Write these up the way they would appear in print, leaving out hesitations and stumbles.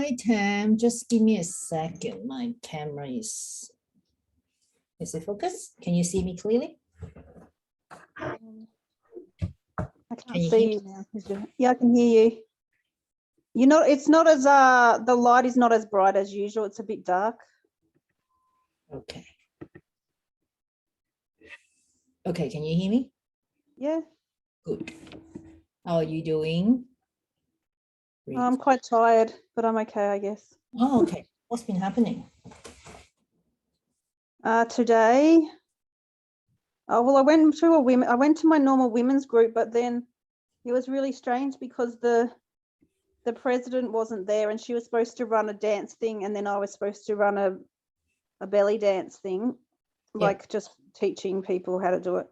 Hi, Tam. Just give me a second. My camera is it focused? Can you see me clearly? I Can can't you see hear you now. Yeah, I can hear you. You know, it's not as the light is not as bright as usual. It's a bit dark. Okay. Okay, can you hear me? Yeah. Good. How are you doing? I'm quite tired, but I'm okay, I guess. Oh, okay. What's been happening? Today, well, I went to my normal women's group, but then it was really strange because the president wasn't there, and she was supposed to run a dance thing, and then I was supposed to run a belly dance thing, like just teaching people how to do it.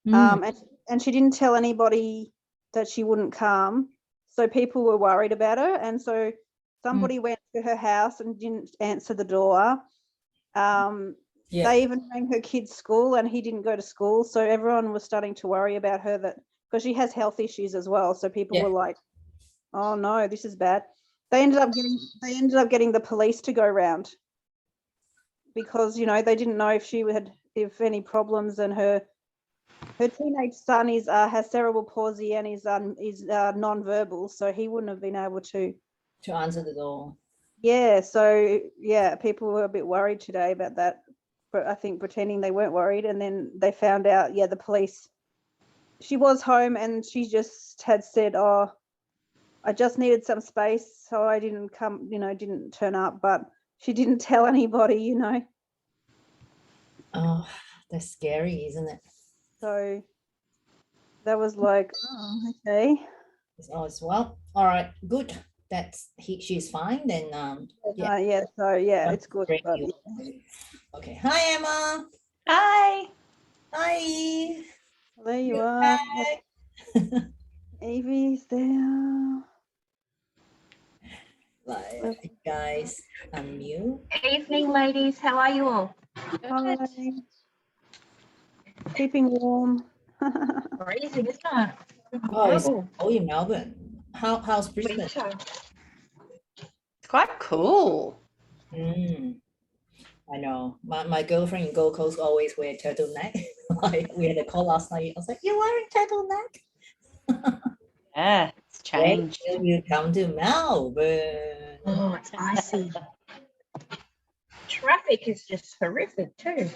And she didn't tell anybody that she wouldn't come, so people were worried about her, and so somebody went to her house and didn't answer the door. They even rang her kid's school, and he didn't go to school, so everyone was starting to worry about her, that because she has health issues as well, so people were like, oh no, this is bad. They ended up getting the police to go around because, you know, they didn't know if any problems, and her teenage son has cerebral palsy and is non-verbal, so he wouldn't have been able to answer the door. Yeah, so yeah, people were a bit worried today about that, but I think pretending they weren't worried, and then they found out, the police, she was home and she just had said, oh, I just needed some space, so I didn't come, didn't turn up, but she didn't tell anybody, Oh, that's scary, isn't it? So that was like, oh, okay. It's well, all right, good. She's fine then. It's good. But, Okay. Hi, Emma. Hi. Hi. There you are. Evie's there. Like, guys, unmute. Evening, ladies. How are you all? Hi. Keeping warm. Freezing, isn't it? Oh, it's cold in Melbourne. How's Brisbane? It's quite cool. I know. My girlfriend in Gold Coast always wear turtleneck. Like we had a call last night. I was like, "You're wearing turtleneck?" Yeah, it's changed. When you come to Melbourne? Oh, it's icy. Traffic is just horrific too.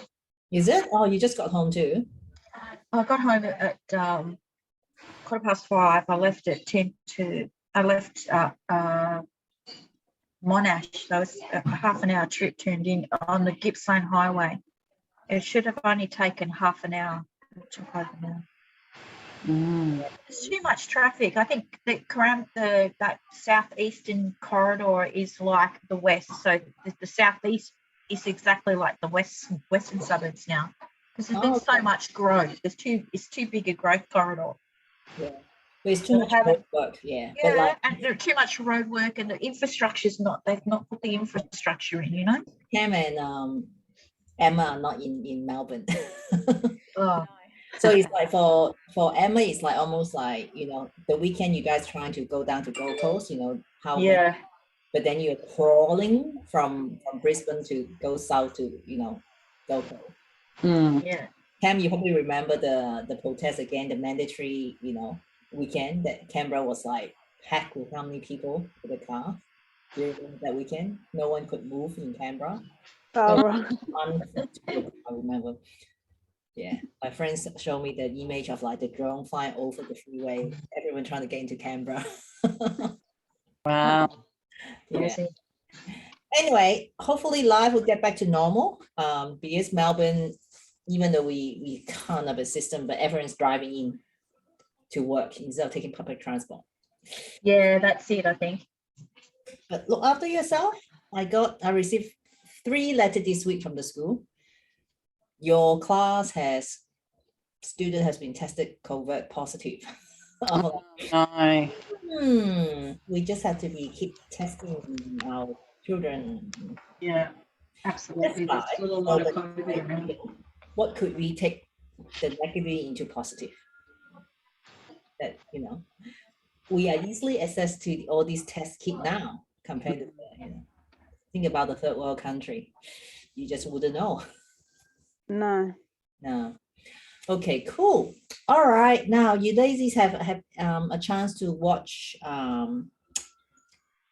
Is it? Oh, you just got home too? I got home at 5:15. I left at 10 to. I left Monash. That was a half an hour trip turned in on the Gippsland Highway. It should have only taken half an hour. It took over an hour. There's too much traffic. I think that southeastern corridor is like the west. So the southeast is exactly like the western suburbs now, because there's been so much growth. It's too big a growth corridor. Yeah. But it's too much road work, Yeah, but and there's too much road work, and the infrastructure's they've not put the infrastructure in, you know. Cam and Emma are not in Melbourne. Oh. So it's like for Emma, it's like almost like, the weekend you guys trying to go down to Gold Coast, but then you're crawling from Brisbane to go south to, Gold Coast. Yeah. Cam, you probably remember the protest again, the mandatory, weekend that Canberra was like packed with how many people for the car during that weekend? No one could move in Canberra. I remember. Yeah, my friends show me the image of like the drone flying over the freeway, everyone trying to get into Canberra. Wow. Yeah. Anyway, hopefully life will get back to normal. Because Melbourne, even though we can't have a system, but everyone's driving in to work instead of taking public transport. Yeah, that's it, I think. But look after yourself. I received 3 letters this week from the school. Your class student has been tested COVID positive. We just have to keep testing our children. Yeah, absolutely. There's still a lot of COVID around. What could we take the negative into positive? That we are easily access to all these test kits now. compared to think about the third world country. You just wouldn't know. No. No. Okay, cool. All right, now you ladies have a chance to watch the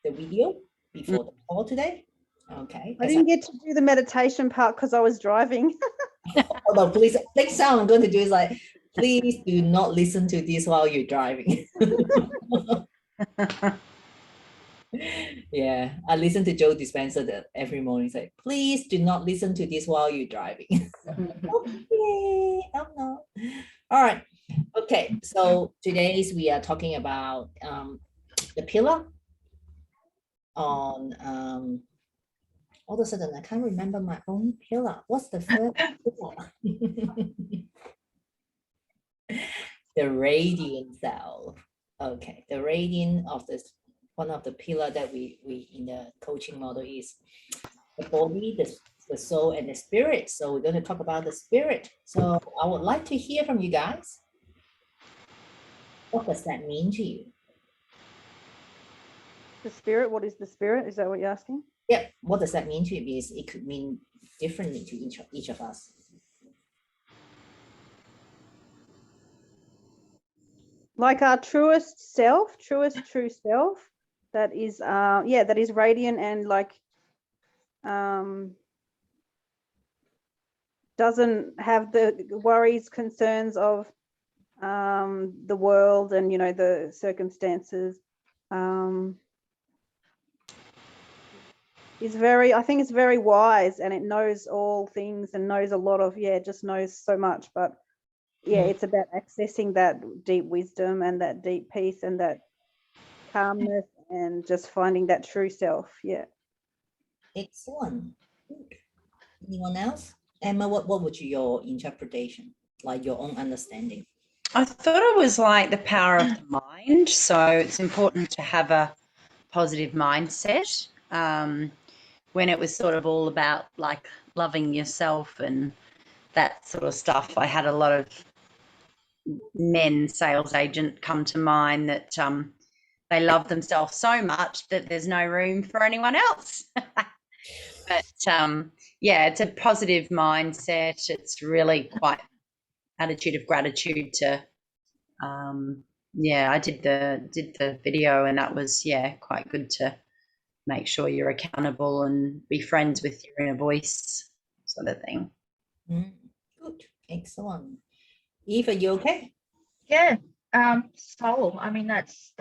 video before the call today. Okay. I didn't get to do the meditation part because I was driving. Oh no, please, next time I'm going to do is like, please do not listen to this while you're driving. Yeah, I listen to Joe Dispenza every morning. It's like, please do not listen to this while you're driving. Okay, no. All right. Okay, so today's we are talking about the pillar on all of a sudden I can't remember my own pillar. What's the first pillar? The radiant cell. Okay, the radiant of this one of the pillar that we in the coaching model is the body, the soul, and the spirit. So we're going to talk about the spirit. So I would like to hear from you guys. What does that mean to you? The spirit, what is the spirit? Is that what you're asking? Yep. What does that mean to you? Because it could mean differently to each of us. Like our truest self, true self, that is that is radiant and like doesn't have the worries, concerns of the world and the circumstances. Is very, I think it's very wise, and it knows all things and knows a lot of, just knows so much. But it's about accessing that deep wisdom and that deep peace and that calmness and just finding that true self. Yeah. Excellent. Anyone else? Emma, what would your interpretation, like your own understanding? I thought it was like the power of the mind. So it's important to have a positive mindset. When it was sort of all about like loving yourself and that sort of stuff, I had a lot of men sales agent come to mind that they love themselves so much that there's no room for anyone else. But it's a positive mindset. It's really quite attitude of gratitude to I did the video, and that was quite good to make sure you're accountable and be friends with your inner voice sort of thing. Good. Excellent. Eve, are you okay? Yeah. Soul. I mean, that's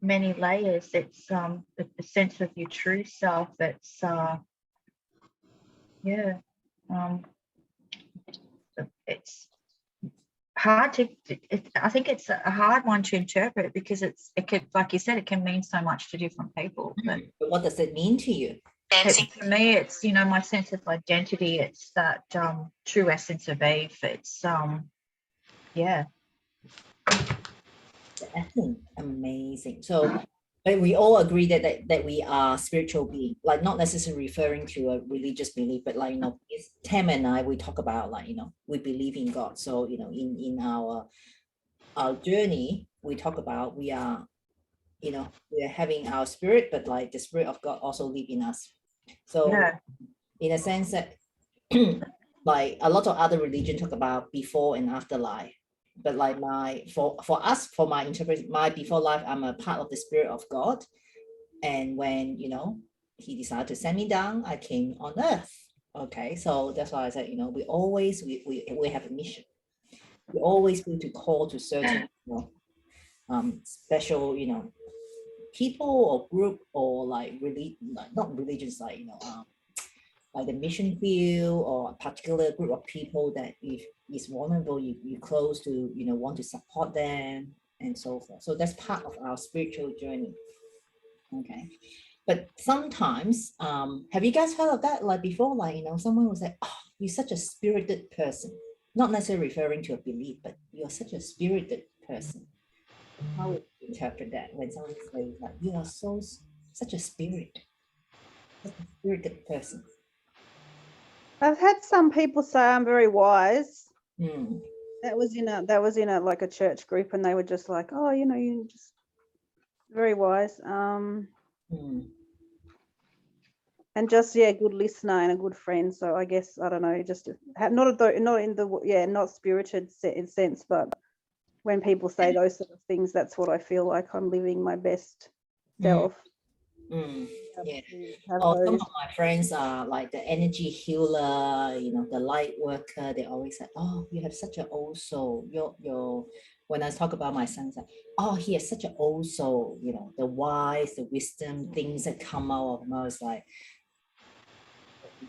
many layers. It's the sense of your true self. It's it's hard to. I think it's a hard one to interpret because it could, like you said, it can mean so much to different people. But what does it mean to you? For me, it's my sense of identity. It's that true essence of Eve. It's Amazing. So but we all agree that we are spiritual beings, like not necessarily referring to a religious belief, but like Tam and I, we talk about like we believe in God. So in our journey, we talk about we are we are having our spirit, but like the spirit of God also live in us. So in a sense that like a lot of other religions talk about before and after life, but like for us, for my interpretation, my before life, I'm a part of the spirit of God, and when he decided to send me down, I came on earth. Okay, so that's why I said we always we have a mission. We always feel to call to certain special people or group or like really not religions, like like the mission field or a particular group of people that if is vulnerable, you close to want to support them and so forth. So that's part of our spiritual journey. Okay, but sometimes have you guys heard of that, like before, like someone will say, oh, you're such a spirited person, not necessarily referring to a belief, but you're such a spirited person. How would you interpret that when someone says like you are such a spirited person? I've had some people say I'm very wise. Hmm. That was in a like a church group, and they were just like, oh, you're just very wise. Mm. And just, yeah, good listener and a good friend. So I guess, I don't know, just not spirited in sense, but when people say those sort of things, that's what I feel like I'm living my best self. Yeah. Have Or some those. of my friends are like the energy healer, the light worker. They always say, "Oh, you have such an old soul." Your when I talk about my son, like, "Oh, he has such an old soul." The wise, the wisdom, things that come out of him. I was like,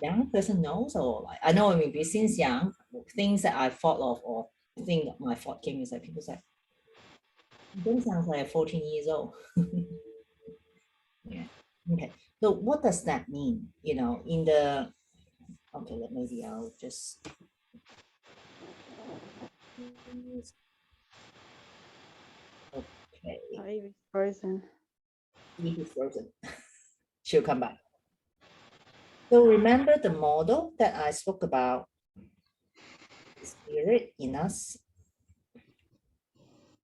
young person knows, or like I know. I mean, since young, things that I thought of or think my thought came is like people say, "You don't sound like 14 years old." Yeah. Okay. So what does that mean? In the okay, maybe I'll just okay. Oh, Evie's frozen. He's frozen. She'll come back. So remember the model that I spoke about, the spirit in us,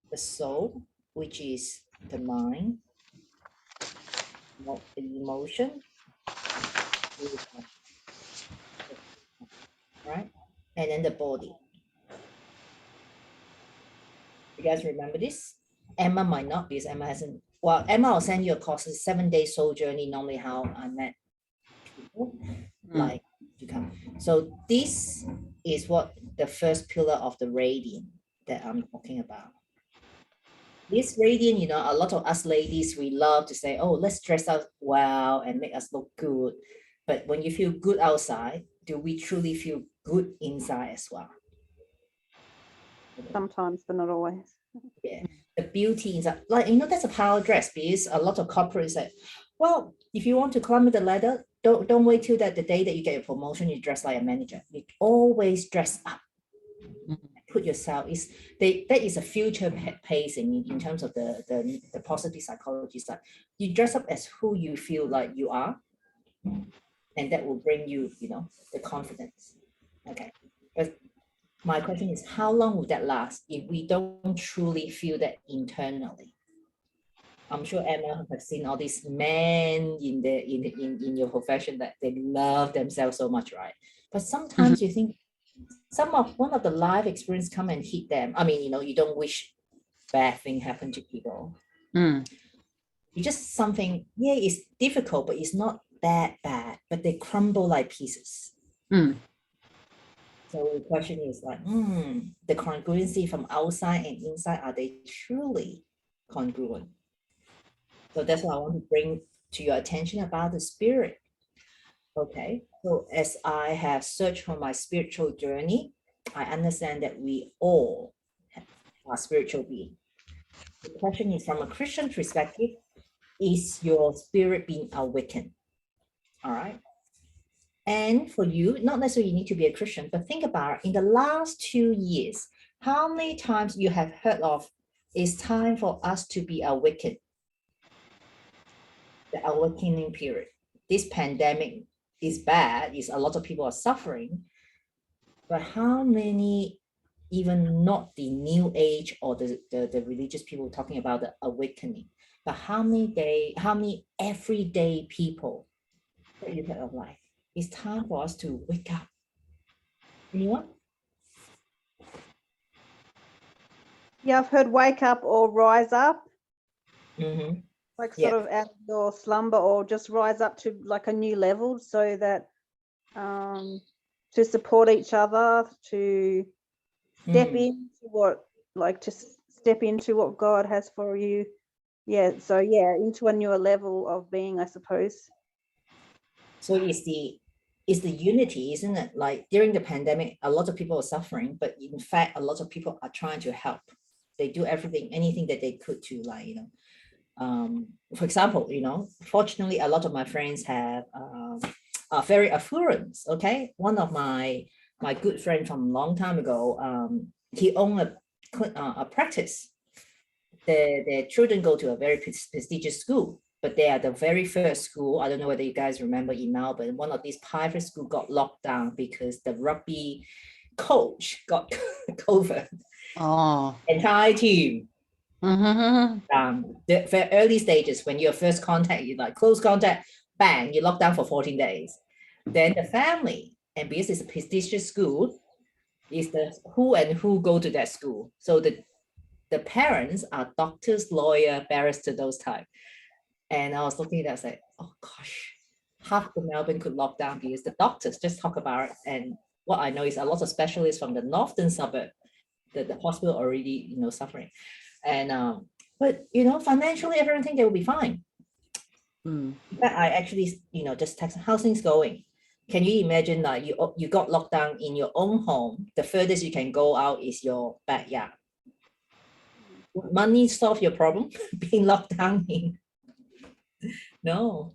the soul, which is the mind, not the emotion, right? And then the body. You guys remember this? Emma might not, because Emma hasn't. Well, Emma will send you a course. It's 7-day soul journey. Normally, how I met people like to come. So this is what the first pillar of the radiant that I'm talking about. This radiant, a lot of us ladies, we love to say, "Oh, let's dress up well and make us look good." But when you feel good outside, do we truly feel good inside as well? Sometimes, but not always. Yeah, the beauty inside, like that's a power dress, because a lot of corporates say, "Well, if you want to climb the ladder, don't wait till the day that you get your promotion, you dress like a manager. You always dress up. Put yourself that is a future pacing in terms of the positive psychology side. You dress up as who you feel like you are, and that will bring you the confidence. Okay, but my question is, how long will that last if we don't truly feel that internally? I'm sure Emma has seen all these men in your profession that they love themselves so much, right? But sometimes you think one of the life experience come and hit them. I mean, you don't wish bad thing happen to people. It's just something, yeah, it's difficult, but it's not that bad, but they crumble like pieces. So the question is like, the congruency from outside and inside, are they truly congruent? So that's what I want to bring to your attention about the spirit. Okay, so as I have searched for my spiritual journey, I understand that we all are spiritual beings. The question is, from a Christian perspective, is your spirit being awakened? All right. And for you, not necessarily you need to be a Christian, but think about in the last 2 years, how many times you have heard of, it's time for us to be awakened, the awakening period. This pandemic is bad, is a lot of people are suffering, but how many, even not the new age or the religious people talking about the awakening, but how many everyday people that you heard of life? It's time for us to wake up. Anyone? Yeah, I've heard wake up or rise up. Like sort of out of your slumber, or just rise up to like a new level, so that to support each other, to step into what God has for you. Yeah, so yeah, into a newer level of being, I suppose. So it's the unity, isn't it? Like during the pandemic, a lot of people are suffering, but in fact, a lot of people are trying to help. They do anything that they could to, like, for example, fortunately, a lot of my friends have are very affluent. Okay, one of my good friend from a long time ago, he owned a practice. Their children go to a very prestigious school, but they are the very first school. I don't know whether you guys remember in Melbourne, one of these private schools got locked down because the rugby coach got COVID. Oh. Entire team The very early stages, when you're first contact, you like close contact, bang, you lock down for 14 days. Then the family, and because it's a prestigious school, is the who and who go to that school. So the parents are doctors, lawyer, barrister, those type. And I was looking at that, I was like, oh gosh, half the Melbourne could lock down because the doctors just talk about it. And what I know is a lot of specialists from the northern suburb, the hospital already, suffering. And but financially everything they will be fine. But I actually, just text, how's things going? Can you imagine that you got locked down in your own home? The furthest you can go out is your backyard. Would money solve your problem? Being locked down in? No.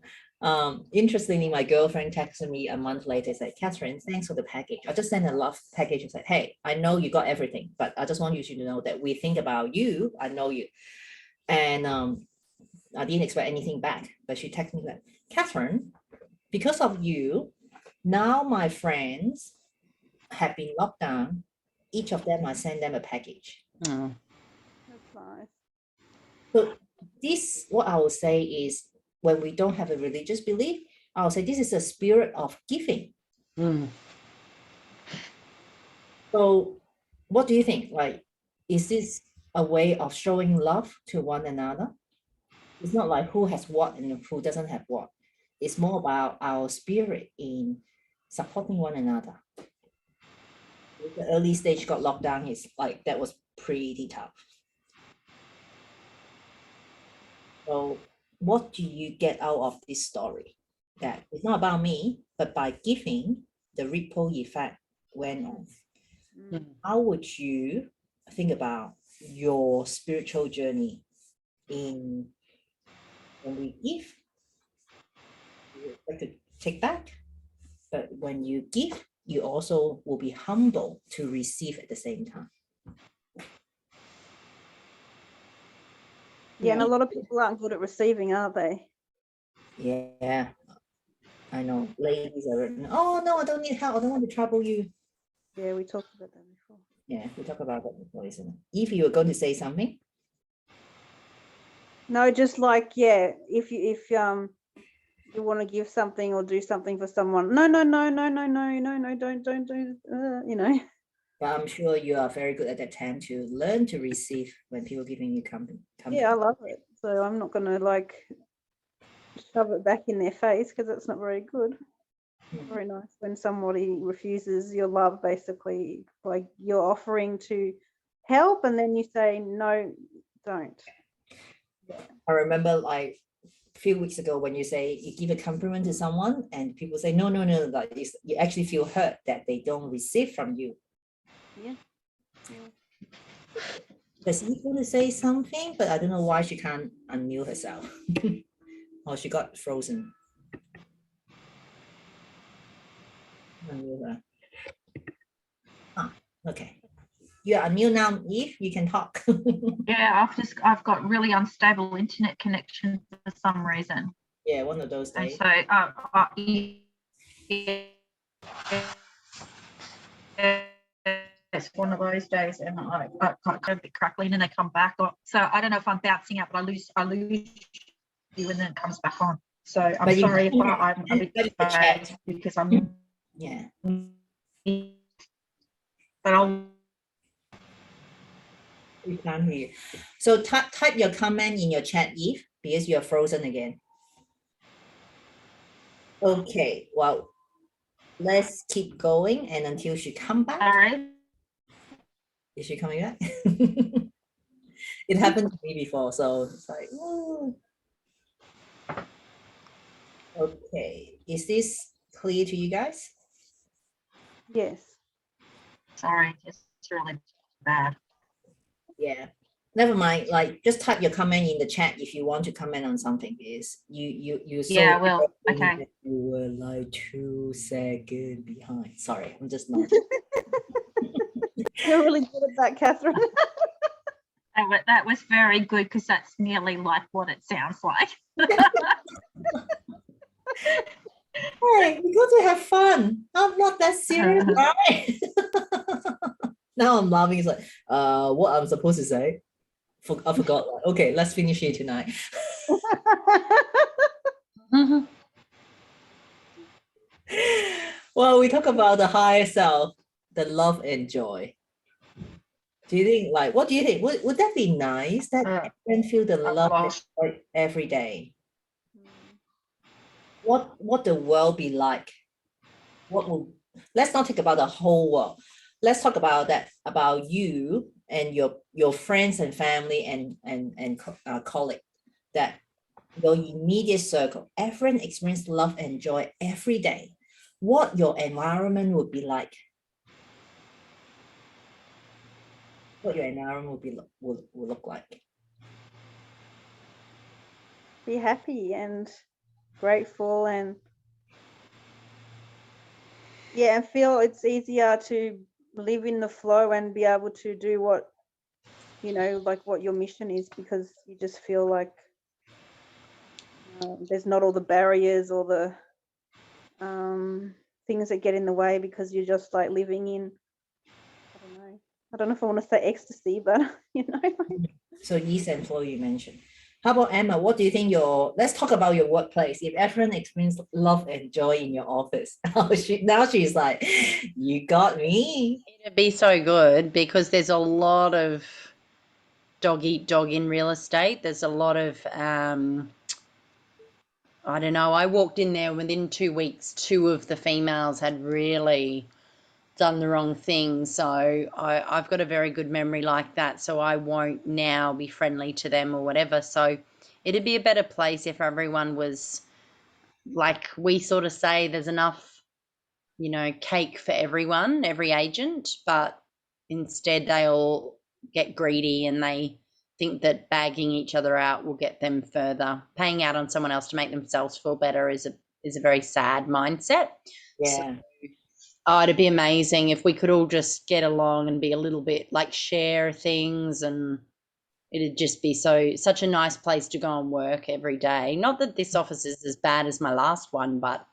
Interestingly, my girlfriend texted me a month later, said, Catherine, thanks for the package. I just sent a love package and said, hey, I know you got everything, but I just want you to know that we think about you. I know you. And I didn't expect anything back, but she texted me that, Catherine, because of you, now my friends have been locked down. Each of them, I send them a package. That's nice. So this, what I will say is, when we don't have a religious belief, I'll say this is a spirit of giving. So what do you think? Like, is this a way of showing love to one another? It's not like who has what and who doesn't have what. It's more about our spirit in supporting one another. The early stage got locked down, is like, that was pretty tough. So what do you get out of this story? That it's not about me, but by giving, the ripple effect went on. How would you think about your spiritual journey in when we give, you expect to take back, but when you give, you also will be humble to receive at the same time. Yeah, and a lot of people aren't good at receiving, are they? Yeah, I know. Ladies are, oh no, I don't need help. I don't want to trouble you. Yeah, we talked about that before. Yeah, we talked about that before, isn't it? If you were going to say something. No, just like, yeah, if you want to give something or do something for someone, no, don't do, But I'm sure you are very good at that time to learn to receive when people giving you company. Yeah, I love it. So I'm not going to like shove it back in their face, because it's not very good. Very nice when somebody refuses your love, basically, like you're offering to help and then you say, no, don't. I remember like a few weeks ago when you say you give a compliment to someone and people say, no, like you actually feel hurt that they don't receive from you. Yeah. Does Eve want to say something? But I don't know why she can't unmute herself. Or she got frozen. Unmute her. Ah, okay. You're unmute now, Eve. You can talk. Yeah, I've got really unstable internet connection for some reason. Yeah, one of those And days. so it's one of those days, and I got a bit crackling, and they come back. So I don't know if I'm bouncing out, but I lose you, and then it comes back on. So I'm sorry if I'm a bit bad because I'm. Yeah. But I'll. We can't hear you. So type your comment in your chat, Eve, because you're frozen again. Okay, well, let's keep going and until she come back. All right. Is she coming back? It happened to me before, so it's like, ooh. Okay, is this clear to you guys? Yes. Sorry, it's really bad. Yeah, never mind. Like, just type your comment in the chat if you want to comment on something. Is you Yeah, well, okay. You were like 2 seconds behind. Sorry, I'm just not. You're really good at that, Catherine. That was very good, because that's nearly like what it sounds like. Hey, we got to have fun. I'm not that serious, right? Now I'm laughing. It's like, what I'm supposed to say? I forgot. Okay, let's finish here tonight. Well, we talk about the higher self, the love and joy. Do you think, like, what do you think? Would that be nice that everyone feel the love and joy every day? What the world be like? What will, let's not talk about the whole world. Let's talk about that, about you and your friends and family and colleague, that your immediate circle, everyone experience love and joy every day. What your environment would be like? What your environment would be will look like? Be happy and grateful, and yeah, and feel it's easier to live in the flow and be able to do what, you know, like what your mission is, because you just feel like there's not all the barriers or the things that get in the way, because you're just like living in, I don't know if I want to say ecstasy, but you know. So ease and flow you mentioned. How about Emma? What do you think let's talk about your workplace. If everyone experiences love and joy in your office, now she's like, you got me. It'd be so good because there's a lot of dog eat dog in real estate. There's a lot of, I don't know, I walked in there within 2 weeks, two of the females had really done the wrong thing. So I've got a very good memory like that. So I won't now be friendly to them or whatever. So it'd be a better place if everyone was, like we sort of say, there's enough, you know, cake for everyone, every agent, but instead they all get greedy and they think that bagging each other out will get them further. Paying out on someone else to make themselves feel better is a very sad mindset. Yeah. So, oh, it'd be amazing if we could all just get along and be a little bit like share things, and it'd just be such a nice place to go and work every day. Not that this office is as bad as my last one, but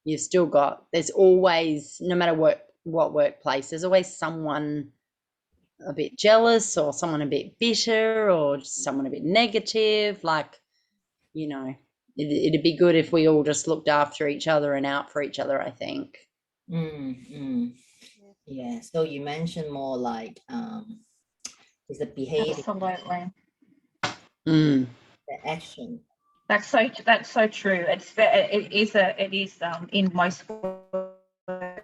you've still got, there's always, no matter what workplace, there's always someone a bit jealous or someone a bit bitter or just someone a bit negative. Like, you know, it'd be good if we all just looked after each other and out for each other, I think. Yeah. So you mentioned more like is the behavior, Absolutely. the action. That's so true. It is in most workplaces.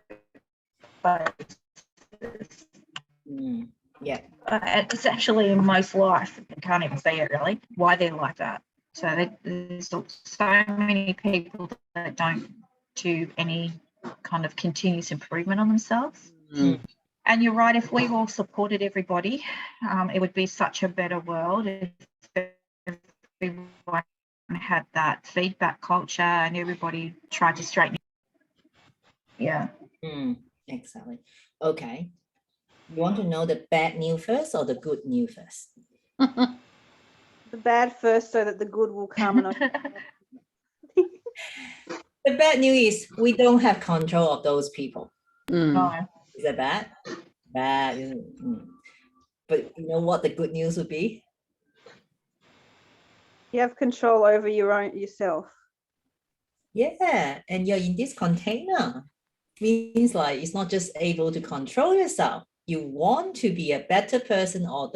Yeah. It's actually in most life. You can't even see it really, why they're like that. So there's so many people that don't do any kind of continuous improvement on themselves. And you're right, if we all supported everybody, it would be such a better world if everyone had that feedback culture and everybody tried to straighten it. Yeah. Exactly. Okay. You want to know the bad news first or the good news first? The bad first, so that the good will come. And the bad news is we don't have control of those people. No. Is that bad? Bad. But you know what the good news would be? you have control over yourself. Yeah, and you're in this container. Means like it's not just able to control yourself. You want to be a better person, or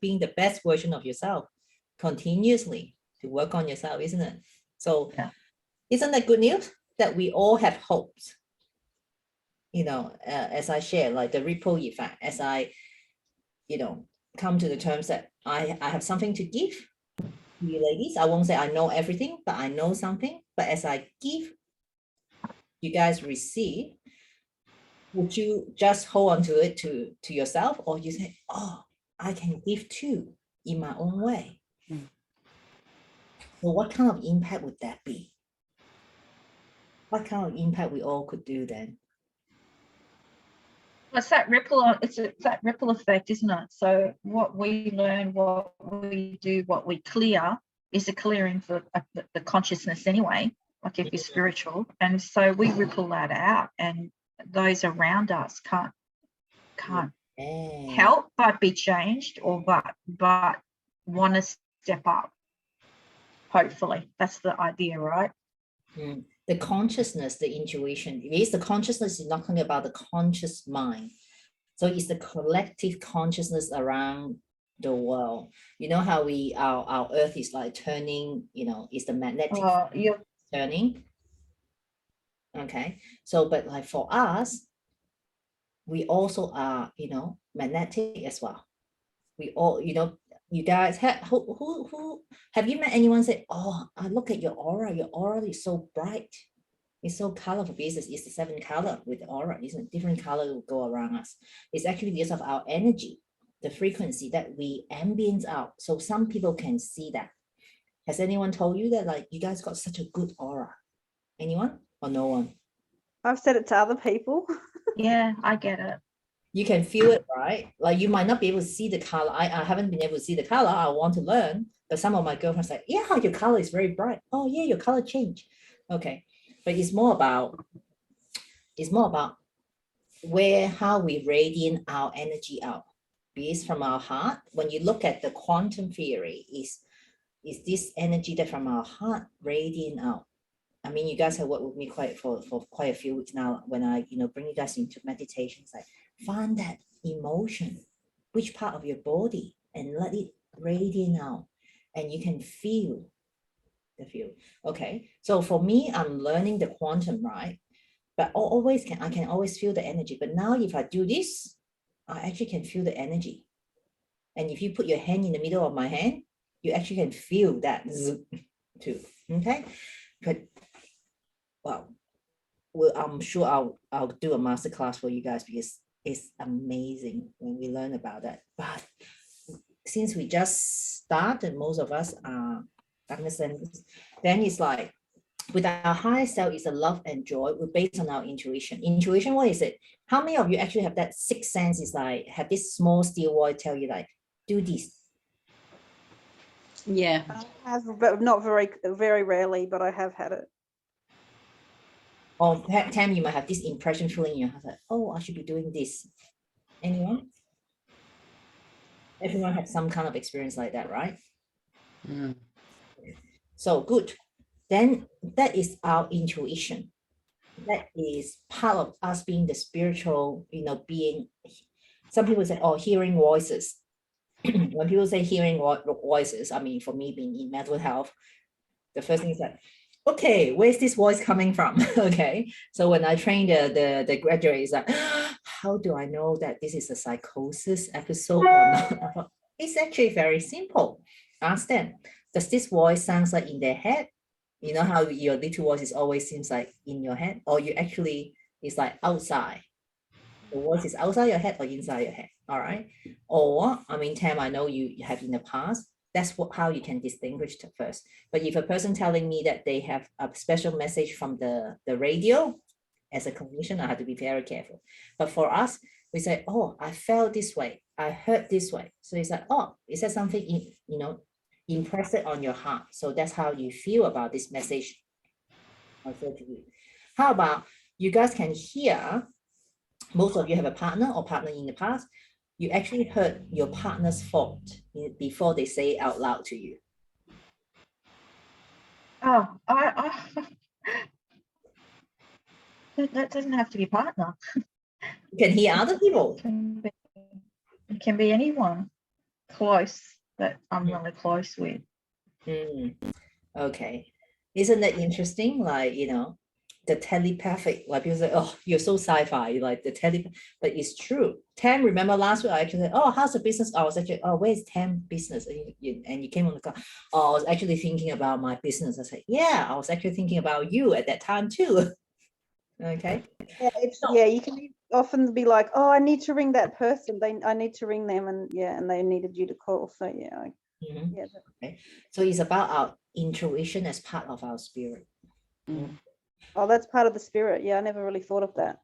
being the best version of yourself continuously to work on yourself, isn't it? So isn't that good news that we all have hopes? As I share, like the ripple effect, as I, come to the terms that I have something to give you ladies. I won't say I know everything, but I know something. But as I give, you guys receive. Would you just hold on to it to yourself, or you say, oh, I can give too in my own way? So what kind of impact would that be? What kind of impact we all could do then? It's that ripple. It's that ripple effect, isn't it? So what we learn, what we do, what we clear is a clearing for the consciousness anyway. Like if you're spiritual, and so we ripple that out, and those around us can't help but be changed, or but want to step up. Hopefully, that's the idea, right? The consciousness, the intuition. It is the consciousness is not only about the conscious mind. So it's the collective consciousness around the world. You know how our earth is like turning, you know, it's the magnetic Yeah. turning. Okay. So, but like for us, we also are, you know, magnetic as well. We all, you know, you guys who have you met anyone say, oh, I look at your aura is so bright. It's so colorful because it's the 7 color with the aura, isn't different color will go around us. It's actually because of our energy, the frequency that we ambience out. So some people can see that. Has anyone told you that like you guys got such a good aura? Anyone or no one? I've said it to other people. Yeah, I get it. You can feel it, right? Like you might not be able to see the color. I haven't been able to see the color. I want to learn, but some of my girlfriends say, yeah, your color is very bright. Oh yeah, your color changed. Okay, but it's more about how we radiate our energy out. Because from our heart, when you look at the quantum theory, is this energy that from our heart radiating out. I mean, you guys have worked with me for quite a few weeks now. When I, you know, bring you guys into meditations, like find that emotion, which part of your body, and let it radiate out, and you can feel the feel. Okay, so for me, I'm learning the quantum, right? But I can always feel the energy. But now if I do this, I actually can feel the energy. And if you put your hand in the middle of my hand, you actually can feel that too. Okay, but well, I'm sure I'll do a master class for you guys because it's amazing when we learn about that. But since we just started, most of us are understanding, then it's like with our higher self is a love and joy. We're based on our intuition. Intuition, what is it? How many of you actually have that sixth sense? Is like have this small still voice tell you like do this. Yeah. I have, but not very rarely, but I have had it. Or Tam, you might have this impression feeling in your heart like, oh, I should be doing this. Anyone? Everyone has some kind of experience like that, right? Mm. So good. Then that is our intuition. That is part of us being the spiritual, you know, being. Some people say, oh, hearing voices. When people say hearing voices, I mean, for me being in mental health, the first thing is like, okay, where's this voice coming from? Okay. So when I train the graduates, like, how do I know that this is a psychosis episode or not? It's actually very simple. Ask them, does this voice sounds like in their head? You know how your little voice is always seems like in your head, or you actually it's like outside. The voice is outside your head or inside your head. All right. Or I mean, Tam, I know you have in the past. That's how you can distinguish the first. But if a person telling me that they have a special message from the radio, as a clinician, I have to be very careful. But for us, we say, oh, I felt this way. I heard this way. So it's like, oh, is that something, you know, impress it on your heart. So that's how you feel about this message. How about you guys can hear, most of you have a partner or partner in the past, you actually heard your partner's fault before they say it out loud to you. Oh, that doesn't have to be partner. You can hear other people. It can be anyone close that I'm really close with. Okay. Isn't that interesting? Like, you know, the telepathic, like people say, oh, you're so sci-fi, like the but it's true. Tam, remember last week I actually said, oh, how's the business? I was actually, oh, where's Tam business? And you came on the call. Oh, I was actually thinking about my business. I said, yeah, I was actually thinking about you at that time too. Okay. Yeah, you can often be like, oh, I need to ring that person. I need to ring them, and they needed you to call. So yeah, yeah. Okay. So it's about our intuition as part of our spirit. Oh, that's part of the spirit. Yeah, I never really thought of that.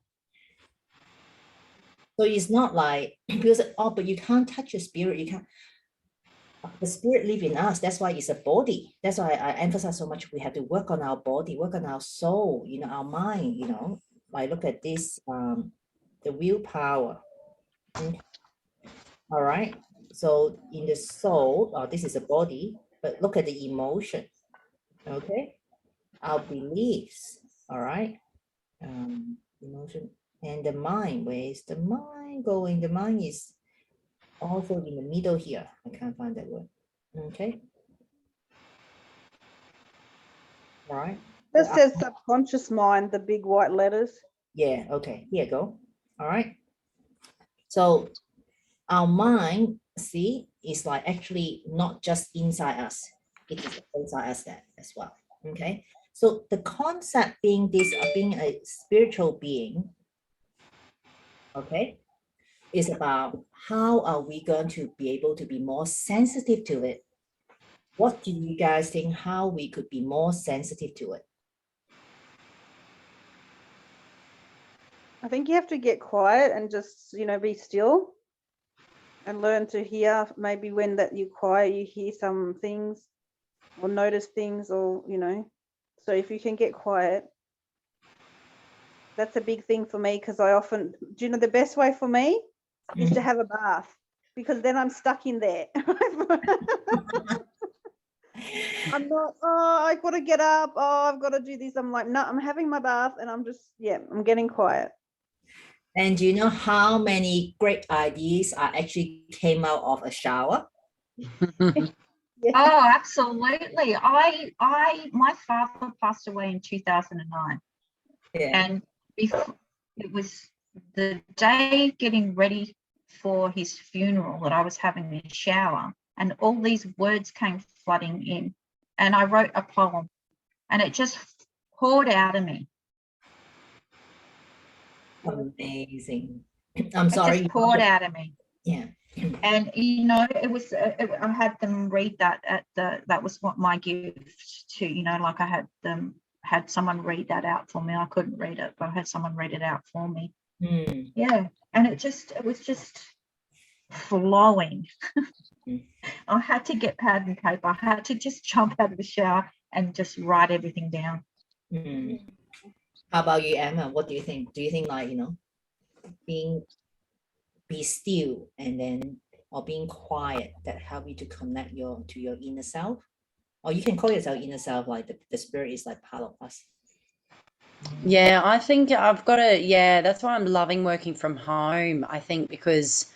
So it's not like because but you can't touch your spirit. You can't. The spirit live in us. That's why it's a body. That's why I emphasize so much. We have to work on our body, work on our soul. You know, our mind. You know, I look at this. The willpower. Okay. All right. So in the soul, this is a body, but look at the emotion. Okay, our beliefs. All right, emotion and the mind. Where is the mind going? The mind is also in the middle here. I can't find that word. Okay. All right. That says subconscious mind, the big white letters. Yeah. Okay. Here you go. All right. So our mind, see, is like actually not just inside us. It is outside us that as well. Okay. So the concept being this, being a spiritual being, okay, is about how are we going to be able to be more sensitive to it. What do you guys think how we could be more sensitive to it? I think you have to get quiet and just, be still and learn to hear. Maybe when that you're quiet, you hear some things or notice things, or, so if you can get quiet, that's a big thing for me, because I often, do you know the best way for me is to have a bath, because then I'm stuck in there. I'm not, I've got to get up. I've got to do this. I'm like, no, I'm having my bath and I'm just, I'm getting quiet. And do you know how many great ideas are actually came out of a shower? Yeah. Oh, absolutely. My father passed away in 2009. Yeah. And before, it was the day getting ready for his funeral that I was having a shower, and all these words came flooding in, and I wrote a poem, and it just poured out of me. Amazing. I'm sorry. It just poured out of me. Yeah. And it was I had them read that that was what my gift to, like I had someone read that out for me. I couldn't read it, but I had someone read it out for me. Yeah, and it was just flowing. I had to get pad and paper. I had to just jump out of the shower and just write everything down. How about you, Emma? What do you think? Do you think be still and then or being quiet that help you to connect to your inner self? Or you can call yourself inner self, like the spirit is like part of us. Yeah, I think I've got to, that's why I'm loving working from home. I think because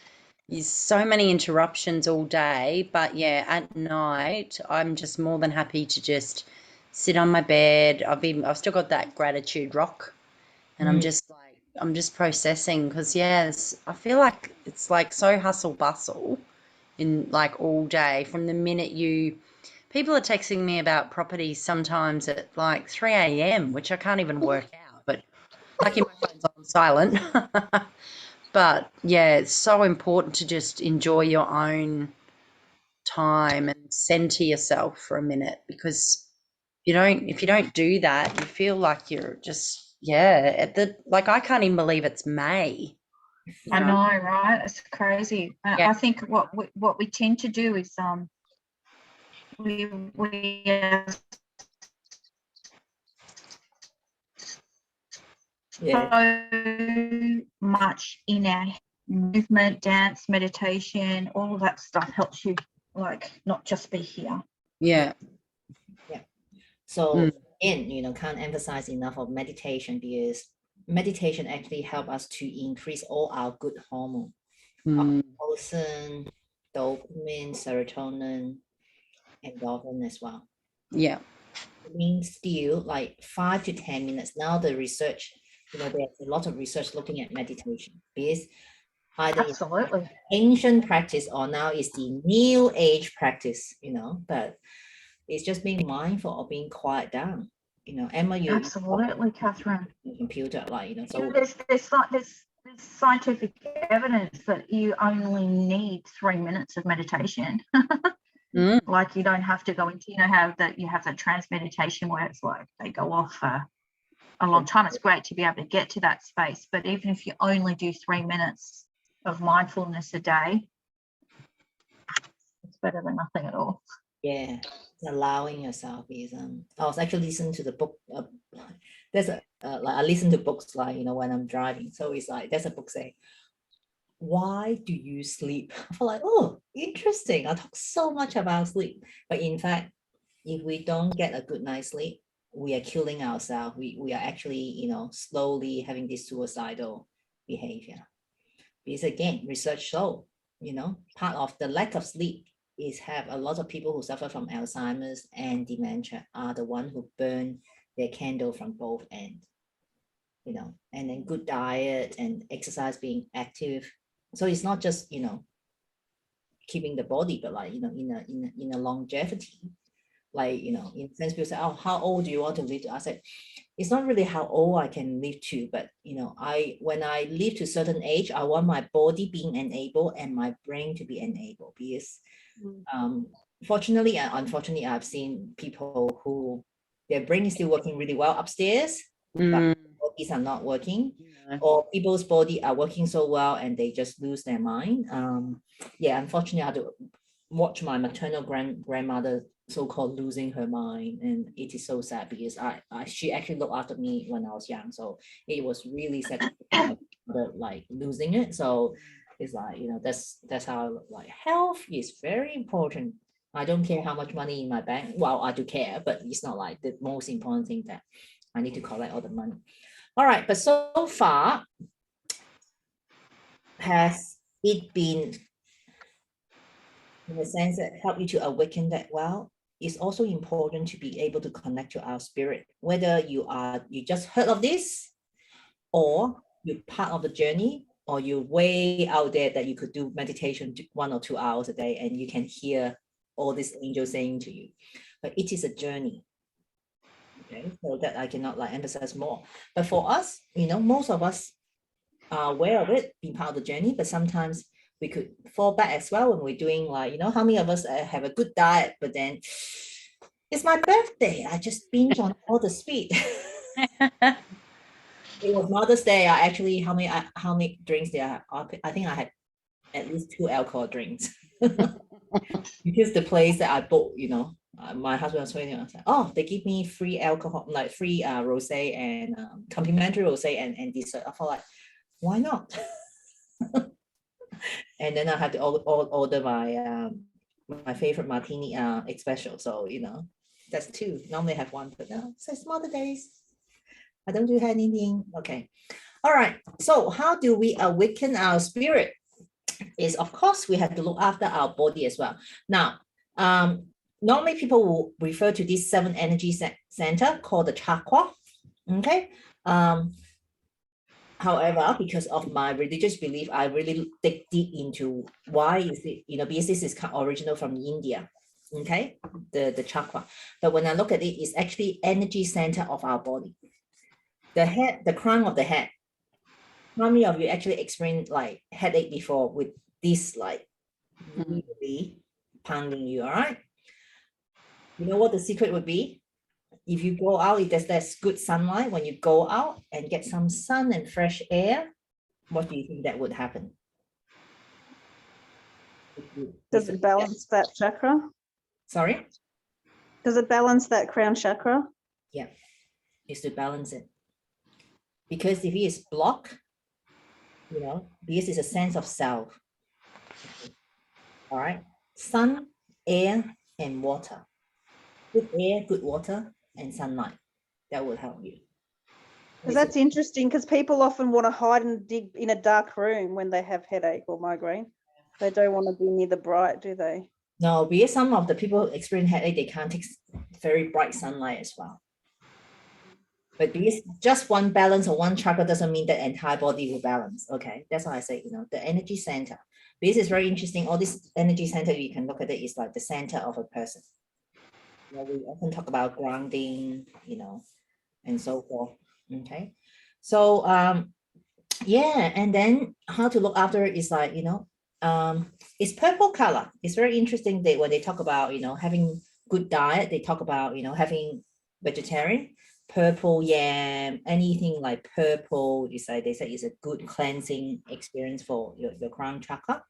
there's so many interruptions all day, but at night, I'm just more than happy to just sit on my bed. I've still got that gratitude rock, and I'm just processing because, I feel like it's like so hustle bustle in like all day from the minute people are texting me about properties sometimes at like 3 a.m., which I can't even work out, but lucky my phone's on silent. But it's so important to just enjoy your own time and center yourself for a minute, because if you don't do that, you feel like you're just I can't even believe it's May. I know, right? It's crazy. I think what we tend to do is we so much in our movement, dance, meditation, all of that stuff helps you not just be here. So can't emphasize enough of meditation, because meditation actually help us to increase all our good hormone, oxytocin, dopamine, serotonin, endorphin as well. Being still like 5 to 10 minutes. Now the research, there's a lot of research looking at meditation, because either ancient practice or now is the new age practice, but it's just being mindful of being quiet down. Emma, you absolutely, Catherine. Computer, so there's scientific evidence that you only need 3 minutes of meditation. Like you don't have to go into, how that you have that trance meditation where it's like they go off for a long time. It's great to be able to get to that space, but even if you only do 3 minutes of mindfulness a day, it's better than nothing at all. Allowing yourself is I was actually listening to the book. There's I listen to books when I'm driving, so it's like there's a book say why do you sleep? I feel like, oh, interesting. I talk so much about sleep. But in fact, if we don't get a good night's sleep, we are killing ourselves. We are actually, slowly having this suicidal behavior. Because again, research show, part of the lack of sleep is have a lot of people who suffer from Alzheimer's and dementia are the one who burn their candle from both ends, and then good diet and exercise, being active. So it's not just, keeping the body, but like, in a longevity, like, in a sense, people say, oh, how old do you want to live to? I said, it's not really how old I can live to, but when I live to a certain age, I want my body being enabled and my brain to be enabled, because fortunately and unfortunately, I've seen people who their brain is still working really well upstairs, but bodies are not working, or people's body are working so well and they just lose their mind. Yeah, unfortunately, I had to watch my maternal grandmother so-called losing her mind, and it is so sad because she actually looked after me when I was young, so it was really sad like losing it. So it's like, that's how, like, health is very important. I don't care how much money in my bank. Well, I do care, but it's not like the most important thing that I need to collect all the money. All right, but so far, has it been, in the sense that help you to awaken that? Well, it's also important to be able to connect to our spirit, whether you just heard of this, or you're part of the journey, or you're way out there that you could do meditation 1 or 2 hours a day and you can hear all these angels saying to you. But it is a journey. Okay, so that I cannot like emphasize more. But for us, most of us are aware of it, being part of the journey, but sometimes we could fall back as well when we're doing, like, how many of us have a good diet, but then it's my birthday, I just binge on all the sweet. It was Mother's Day. I actually, how many drinks did I have? I think I had at least 2 alcohol drinks. Because the place that I booked, my husband was waiting. I was like, oh, they give me free alcohol, like free rosé and complimentary rosé and dessert. I thought, like, why not? And then I had to order my favorite martini special. So, that's 2. Normally I have 1, but now it's Mother Days. I don't do anything. Okay. All right. So how do we awaken our spirit? Is, of course, we have to look after our body as well. Now, normally people will refer to this 7 energy center called the chakra. Okay. However, because of my religious belief, I really dig deep into why is it, because this is original from India. Okay, the chakra. But when I look at it, it's actually energy center of our body. The head, the crown of the head. How many of you actually experienced like headache before with this, like, really pounding you? All right. You know what the secret would be? If you go out, if there's good sunlight, when you go out and get some sun and fresh air, what do you think that would happen? Does it balance that chakra? Sorry? Does it balance that crown chakra? Yeah, is to balance it. Because if it is blocked, because it's a sense of self. All right. Sun, air, and water. Good air, good water, and sunlight. That will help you. Because that's interesting, because people often want to hide and dig in a dark room when they have headache or migraine. They don't want to be near the bright, do they? No, because some of the people who experience headache, they can't take very bright sunlight as well. But because just one balance or one chakra doesn't mean that entire body will balance. Okay, that's why I say, the energy center. This is very interesting. All this energy center, you can look at it, is like the center of a person. We often talk about grounding, and so forth. Okay, so yeah, and then how to look after it is like, it's purple color. It's very interesting that when they talk about, having good diet, they talk about, having vegetarian, purple yam, anything like purple, they say is a good cleansing experience for your crown chakra.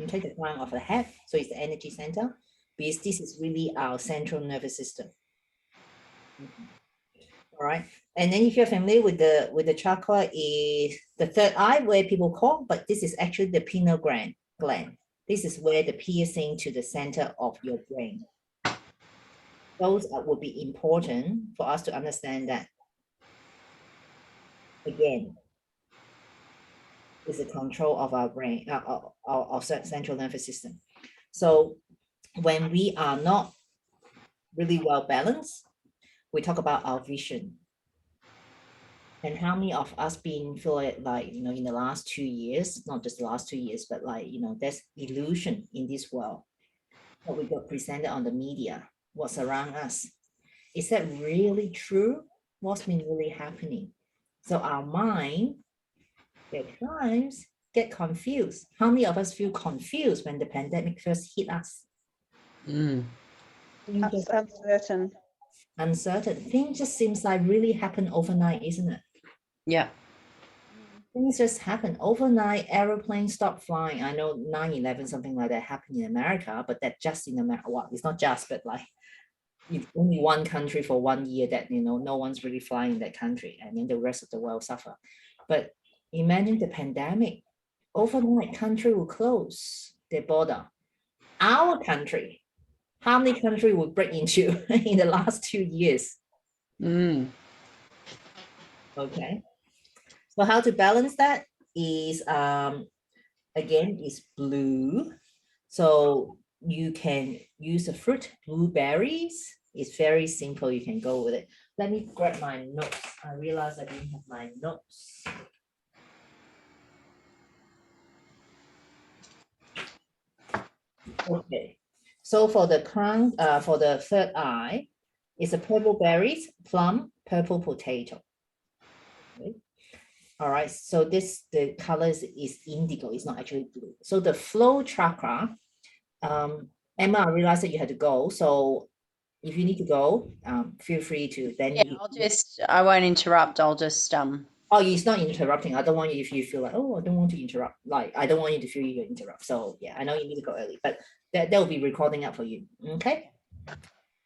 Okay, the crown of the head. So it's the energy center, because this is really our central nervous system. All right. And then if you're familiar with the chakra is the third eye where people call, but this is actually the pineal gland. This is where the piercing to the center of your brain. Those would be important for us to understand that. Again, is the control of our brain, our central nervous system. So when we are not really well balanced, we talk about our vision. And how many of us feel like, you know, in the last 2 years, not just the last 2 years, but like, you know, there's illusion in this world. What we got presented on the media, what's around us. Is that really true? What's been really happening? So our mind, at times, get confused. How many of us feel confused when the pandemic first hit us? Mm. Things just Uncertain. uncertain. Things just seems like really happen overnight, isn't it? Yeah. Things just happen overnight. Aeroplanes stop flying. I know 9/11, something like that happened in America, but that just in America. Well, it's not just, but like it's only one country for 1 year that, you know, no one's really flying in that country, and then the rest of the world suffer. But imagine the pandemic. Overnight, country will close their border. Our country, how many countries will break into in the last 2 years? Mm. Okay. So how to balance that is, again, is blue. So you can use a fruit, blueberries. It's very simple. You can go with it. Let me grab my notes. I realized I didn't have my notes. Okay. So for the crown, for the third eye, it's a purple berries, plum, purple potato. Okay. All right. So this, the colors is indigo. It's not actually blue. So the flow chakra, Emma, I realized that you had to go. So if you need to go, feel free to then. Yeah, I won't interrupt. I'll just Oh, it's not interrupting. I don't want you, if you feel like, oh, I don't want to interrupt. Like, I don't want you to feel you interrupt. So yeah, I know you need to go early, but that will be recording up for you. Okay.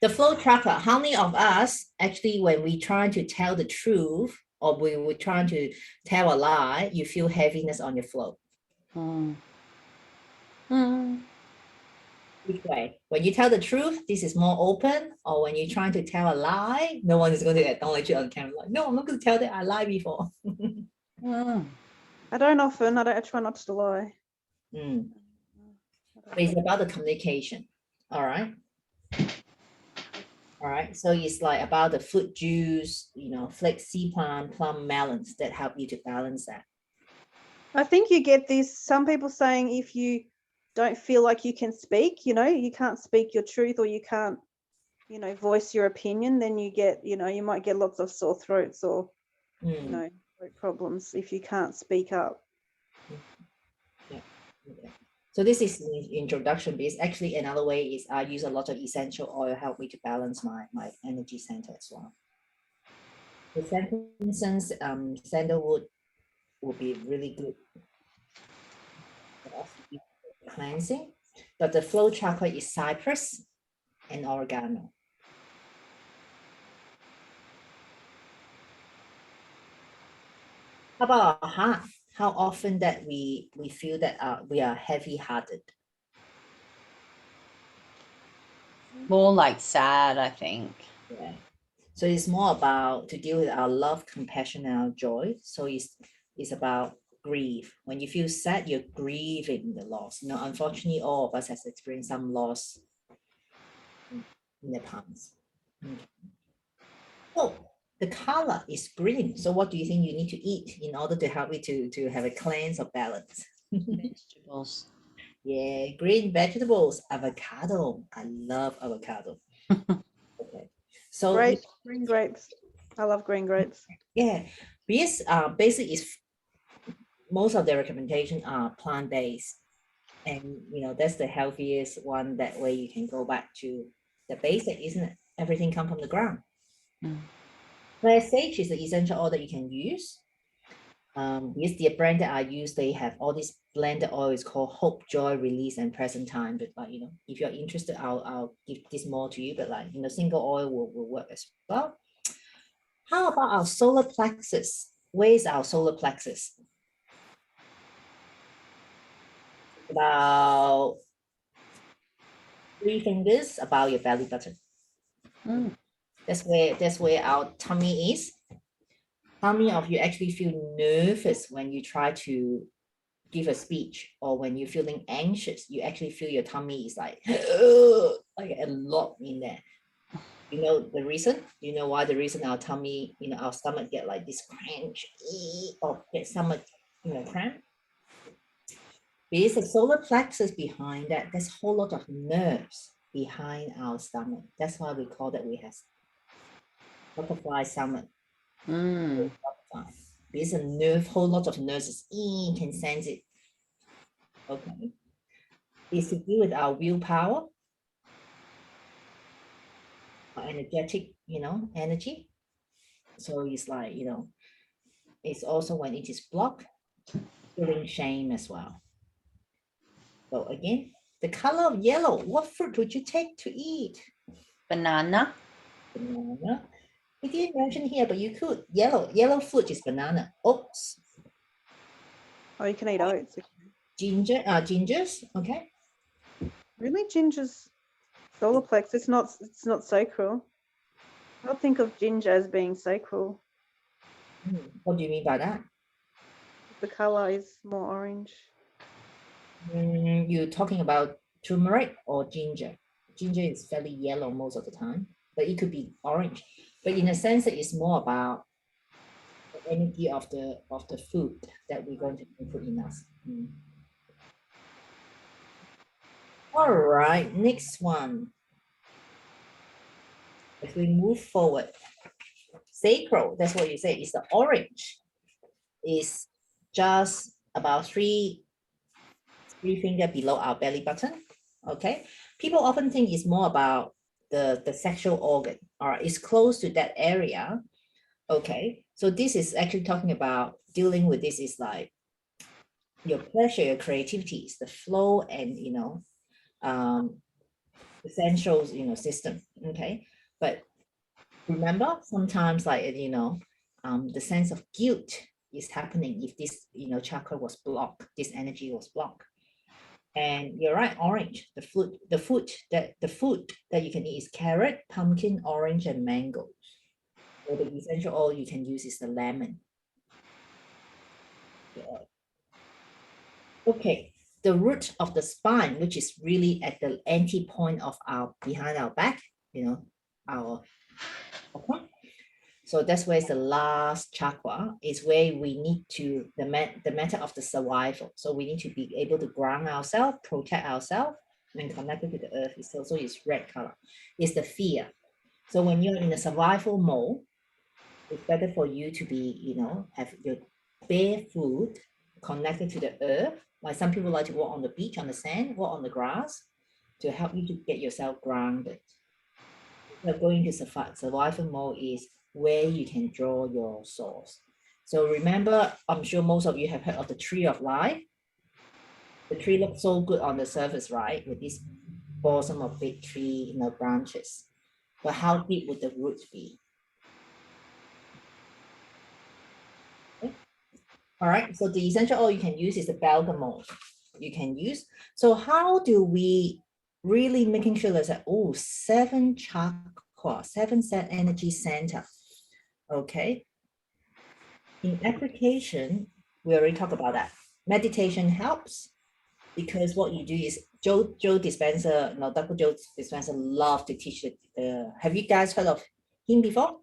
The flow chakra, how many of us actually, when we try to tell the truth or we were trying to tell a lie, you feel heaviness on your flow? Which way? When you tell the truth, this is more open, or when you're trying to tell a lie, no one is going to acknowledge it on camera. Like, no, I'm not going to tell that I lied before. I don't often. I try not to lie. But it's about the communication. All right. All right. So it's like about the fruit juice, you know, flax, sea plum, melons that help you to balance that. I think you get this, some people saying if you don't feel like you can speak, you know, you can't speak your truth, or you can't, you know, voice your opinion, then you get, you know, you might get lots of sore throats or, you know, throat problems if you can't speak up. Yeah. Okay. So this is the introduction, because actually another way is I use a lot of essential oil help me to balance my energy center as well. The frankincense, sandalwood would be really good for us to do cleansing, but the flow chakra is cypress and oregano. How about our heart? How often that we feel that we are heavy-hearted? more like sad, I think. Yeah. So it's more about to deal with our love, compassion, and our joy. So it's about grief. When you feel sad, you're grieving the loss. You know, unfortunately, all of us has experienced some loss in the past. Okay. So the color is green. So what do you think you need to eat in order to help you to have a cleanse or balance? Vegetables. Yeah, green vegetables, avocado. I love avocado. Okay. So Grapes, green grapes. I love green grapes. yeah, because basic is most of the recommendation are plant-based, and you know that's the healthiest one. That way you can go back to the basic, isn't it? Everything come from the ground. Claire sage is the essential oil that you can use. Because the brand that I use, they have all these blended oils called Hope, Joy, Release, and Present Time. But like, you know, if you're interested, I'll give this more to you. But like, you know, single oil will work as well. How about our solar plexus? Where's our solar plexus? About 3 fingers about your belly button. Mm. That's where our tummy is. How many of you actually feel nervous when you try to give a speech, or when you're feeling anxious, you actually feel your tummy is like a lot in there? You know the reason? You know why the reason our tummy, our stomach get like this crunch or get stomach, cramp? Because the solar plexus behind that, there's a whole lot of nerves behind our stomach. That's why we call that we have butterfly stomach. Mm. Because a nerve, whole lot of nerves can sense it. Okay. It's to do with our willpower, our energetic, energy. So it's like, it's also when it is blocked, feeling shame as well. So again, the color of yellow, what fruit would you take to eat? Banana. Banana. We didn't mention here, but you could. Yellow fruit is banana. Oats. Oh, you can eat oats. Gingers, okay. Really, ginger's solar plex. It's not sacral. I don't think of ginger as being sacral. What do you mean by that? The color is more orange. You're talking about turmeric or ginger? Ginger is fairly yellow most of the time, but it could be orange. But in a sense, that it's more about the energy of the food that we're going to put in us. All right, next one. If we move forward, sacral, that's what you say, is the orange. Is just about three finger below our belly button. Okay, people often think it's more about the sexual organ, or it's close to that area. Okay, so this is actually talking about dealing with this is like your pleasure, your creativity, is the flow, and essential system. Okay, but remember, sometimes like the sense of guilt is happening if this chakra was blocked, this energy was blocked. And you're right, orange, the food that you can eat is carrot, pumpkin, orange, and mango. Or the essential oil you can use is the lemon. Yeah. Okay, the root of the spine, which is really at the anti point of behind our back, our okay. So that's where the last chakra is, where we need to the matter of the survival. So we need to be able to ground ourselves, protect ourselves, and connect to the earth. It's also is red color. It's the fear. So when you're in a survival mode, it's better for you to be, have your bare foot connected to the earth. Like some people like to walk on the beach, on the sand, walk on the grass, to help you to get yourself grounded. So going to survival mode is where you can draw your source. So remember, I'm sure most of you have heard of the tree of life. The tree looks so good on the surface, right? With this bosom of big tree, branches. But how deep would the roots be? Okay. All right, so the essential oil you can use is the bergamot. You can use. So how do we really making sure that, 7 chakra, 7 set energy center. Okay. In application, we already talked about that. Meditation helps, because what you do is Joe Dispenza, Dr. Joe Dispenza love to teach it. Have you guys heard of him before?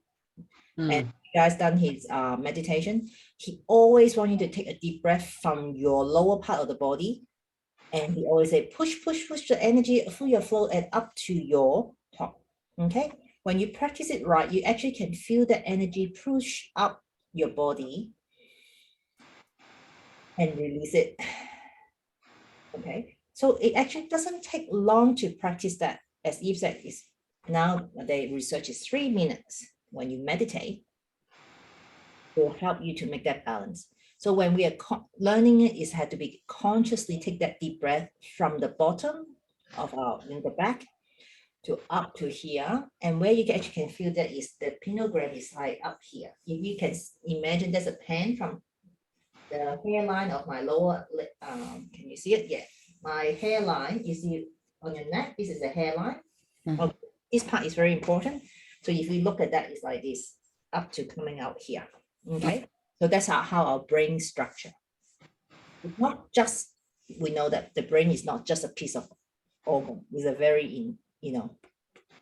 And you guys done his meditation? He always want you to take a deep breath from your lower part of the body. And he always say, push the energy through your flow and up to your top. Okay. When you practice it right, you actually can feel the energy push up your body and release it. Okay. So it actually doesn't take long to practice that. As Eve said, is now the research is 3 minutes when you meditate. It will help you to make that balance. So when we are learning it, is had to be consciously take that deep breath from the bottom of the back to up to here, and where you actually can feel that is the pinogram is like up here. If you can imagine there's a pen from the hairline of my lower lip, can you see it? Yeah, my hairline, you see on your neck, this is the hairline. Mhm. This part is very important. So if you look at that, it's like this, up to coming out here. Okay, so that's how our brain structure. It's not just, we know that the brain is not just a piece of organ. It's a very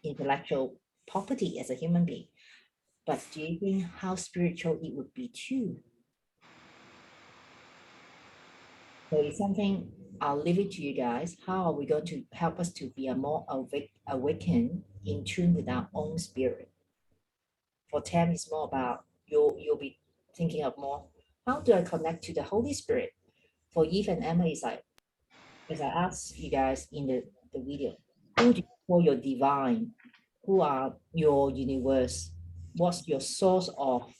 intellectual property as a human being. But do you think how spiritual it would be too? So it's something, I'll leave it to you guys. How are we going to help us to be a more awakened, in tune with our own spirit? For Tam, it's more about you'll be thinking of more, how do I connect to the Holy Spirit? For Eve and Emma, it's like, as I asked you guys in the video, who do you call your divine? Who are your universe? What's your source of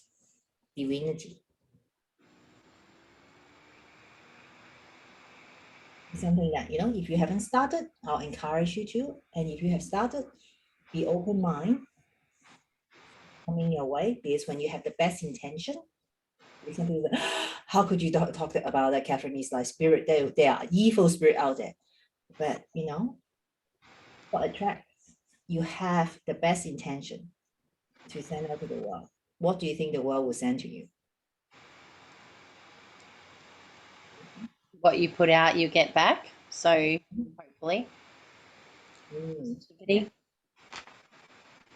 divinity? Something that, if you haven't started, I'll encourage you to. And if you have started, be open mind coming your way, because when you have the best intention, some people say, how could you talk about that, Catherine? Is like spirit, there are evil spirit out there. But what attracts, you have the best intention to send out to the world. What do you think the world will send to you? What you put out, you get back. So hopefully, positivity.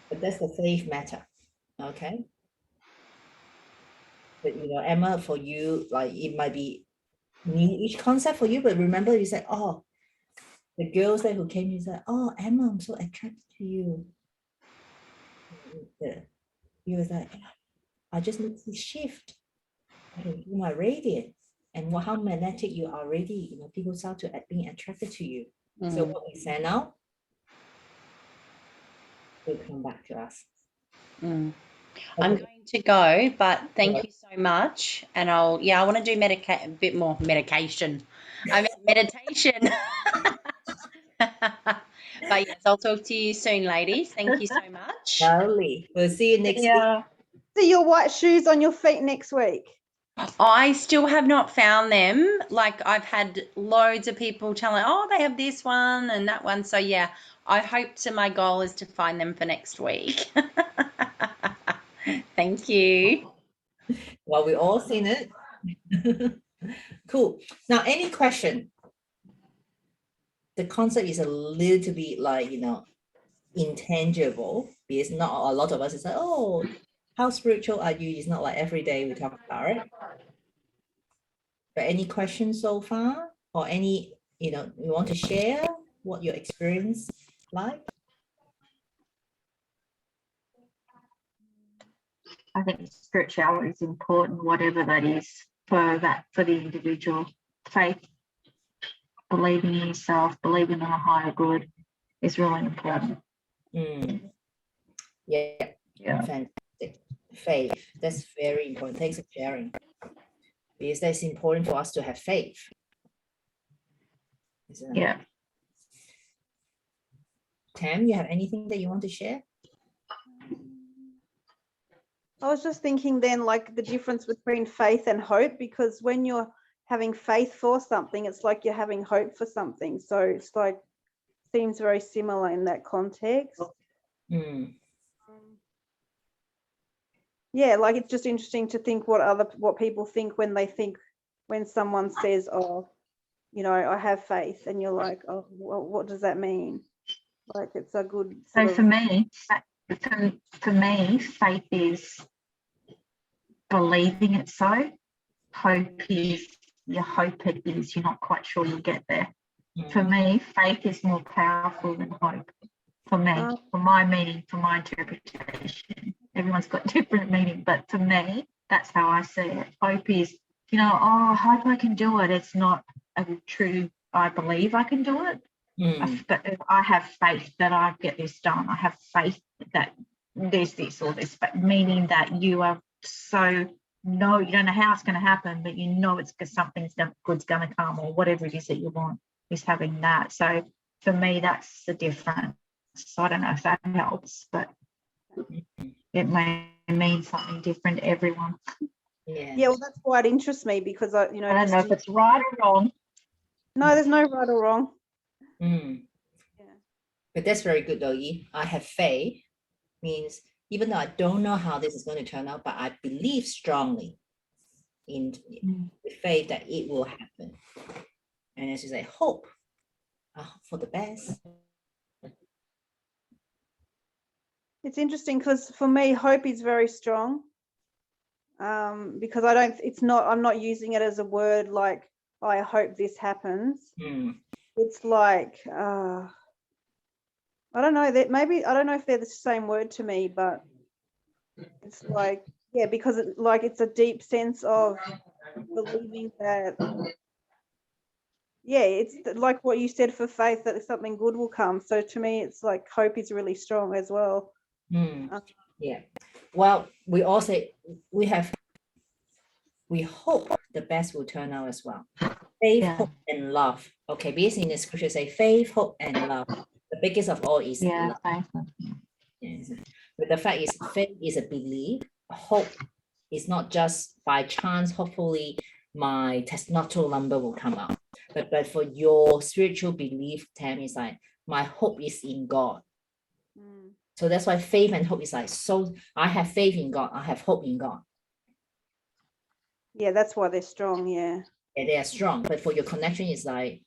But that's the faith matter. Okay. But Emma, for you, like it might be new each concept for you, but remember you said, oh, the girls that who came, you said, oh, Emma, I'm so attracted to you. You was like, I just need to shift. I can feel my radiance and how magnetic you are already. People start to being attracted to you. So what we send out will come back to us. I'm Okay. going to go, but thank you so much. And I want to do a bit more medication. I mean, meditation. But yes, I'll talk to you soon, ladies. Thank you so much. Lovely. We'll see you next week. Yeah. See your white shoes on your feet next week. I still have not found them. Like I've had loads of people telling, oh, they have this one and that one. So yeah, I hope my goal is to find them for next week. Thank you. Well, we all seen it. Cool. Now, any question? The concept is a little bit like, intangible, because not a lot of us is like, oh, how spiritual are you? It's not like every day we talk about it. But any questions so far, or any, you want to share what your experience like? I think spirituality is important, whatever that is for the individual. Faith, believing in yourself, believing in a higher good is really important. Yeah. Yeah. Fantastic. Faith, that's very important. Thanks for sharing. Because that's important for us to have faith. Isn't it? Yeah. Tam, you have anything that you want to share? I was just thinking then, like the difference between faith and hope, because when you're having faith for something, it's like you're having hope for something. So it's like, seems very similar in that context. Yeah, like it's just interesting to think what people think when someone says, oh, I have faith, and you're like, oh, what does that mean? Like it's a good So for me, faith is believing it so. Hope is you hope it is, you're not quite sure you'll get there. For me, faith is more powerful than hope. For me, for my meaning, for my interpretation. Everyone's got different meaning, but for me, that's how I see it. Hope is, I hope I can do it. It's not a true, I believe I can do it. But I have faith that I get this done. I have faith that there's this or this, but meaning that you are you don't know how it's going to happen, but it's something good's going to come, or whatever it is that you want is having that. So for me, that's the difference. So I don't know if that helps, but it may mean something different to everyone. Yeah, well, that's why it interests me, because I I don't know if just, it's right or wrong. no, there's no right or wrong. Mm. Yeah. But that's very good though. I have faith means even though I don't know how this is going to turn out, but I believe strongly in the faith that it will happen. And as you say, hope. I hope for the best. It's interesting because for me, hope is very strong. Because I'm not using it as a word like, I hope this happens. Mm. It's like, I don't know that maybe, I don't know if they're the same word to me, but it's like, yeah, because it's a deep sense of believing that, yeah, it's like what you said for faith, that something good will come. So to me, it's like hope is really strong as well. Mm. Yeah. Well, we hope the best will turn out as well. Faith, hope, and love. Okay, because in the scripture say faith, hope, and love. The biggest of all is love. Yes. But the fact is, faith is a belief. Hope is not just by chance. Hopefully, my testosterone number will come up. But for your spiritual belief, Tam, is like my hope is in God. So that's why faith and hope is like, so I have faith in God. I have hope in God. Yeah, that's why they're strong. Yeah. Yeah, they are strong. But for your connection, is like,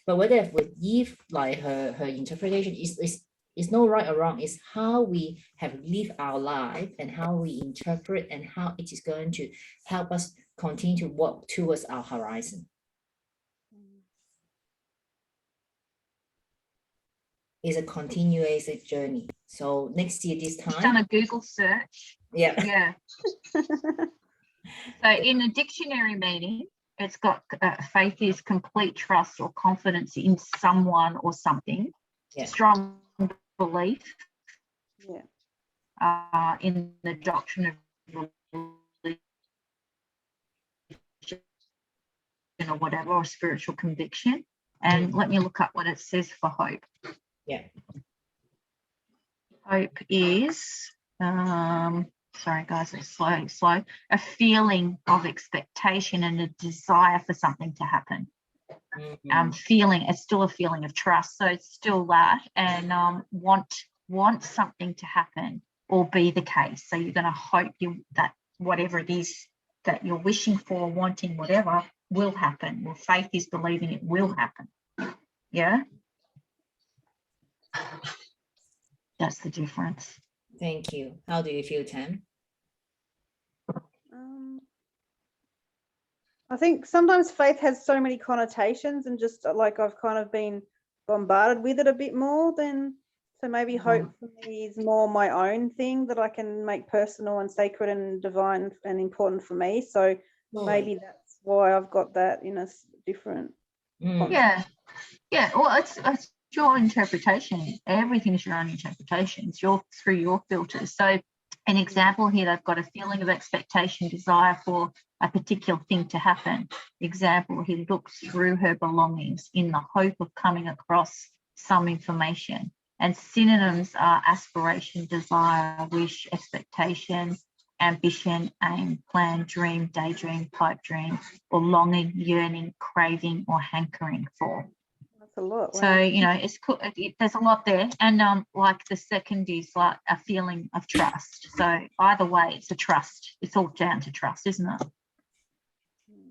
But whether with Eve, like her interpretation is no right or wrong. It's how we have lived our life and how we interpret and how it is going to help us continue to walk towards our horizon. It's a continuous journey. So next year, this Just time, done a Google search. yeah. Yeah. So in the dictionary meaning, it's got faith is complete trust or confidence in someone or something. Yeah. Strong belief. Yeah. In the doctrine of religion or whatever, or spiritual conviction. And let me look up what it says for hope. Yeah. Hope is, sorry guys, it's slow. A feeling of expectation and a desire for something to happen. Feeling, it's still a feeling of trust. So it's still that, and want something to happen or be the case. So you're going to hope that whatever it is that you're wishing for, wanting, whatever, will happen. Well, faith is believing it will happen. Yeah. That's the difference. Thank you. How do you feel, Tam? I think sometimes faith has so many connotations, and just like I've kind of been bombarded with it a bit more than, so maybe hope for me is more my own thing that I can make personal and sacred and divine and important for me. So maybe that's why I've got that in a different context. Yeah. Well, it's your interpretation. Everything's your own interpretation. It's through your filters. So an example here, they've got a feeling of expectation, desire for a particular thing to happen. Example, he looks through her belongings in the hope of coming across some information. And synonyms are aspiration, desire, wish, expectation, ambition, aim, plan, dream, daydream, pipe dream, or longing, yearning, craving, or hankering for. That's a lot. So, it's cool. There's a lot there. And like the second is like a feeling of trust. So either way, it's a trust. It's all down to trust, isn't it?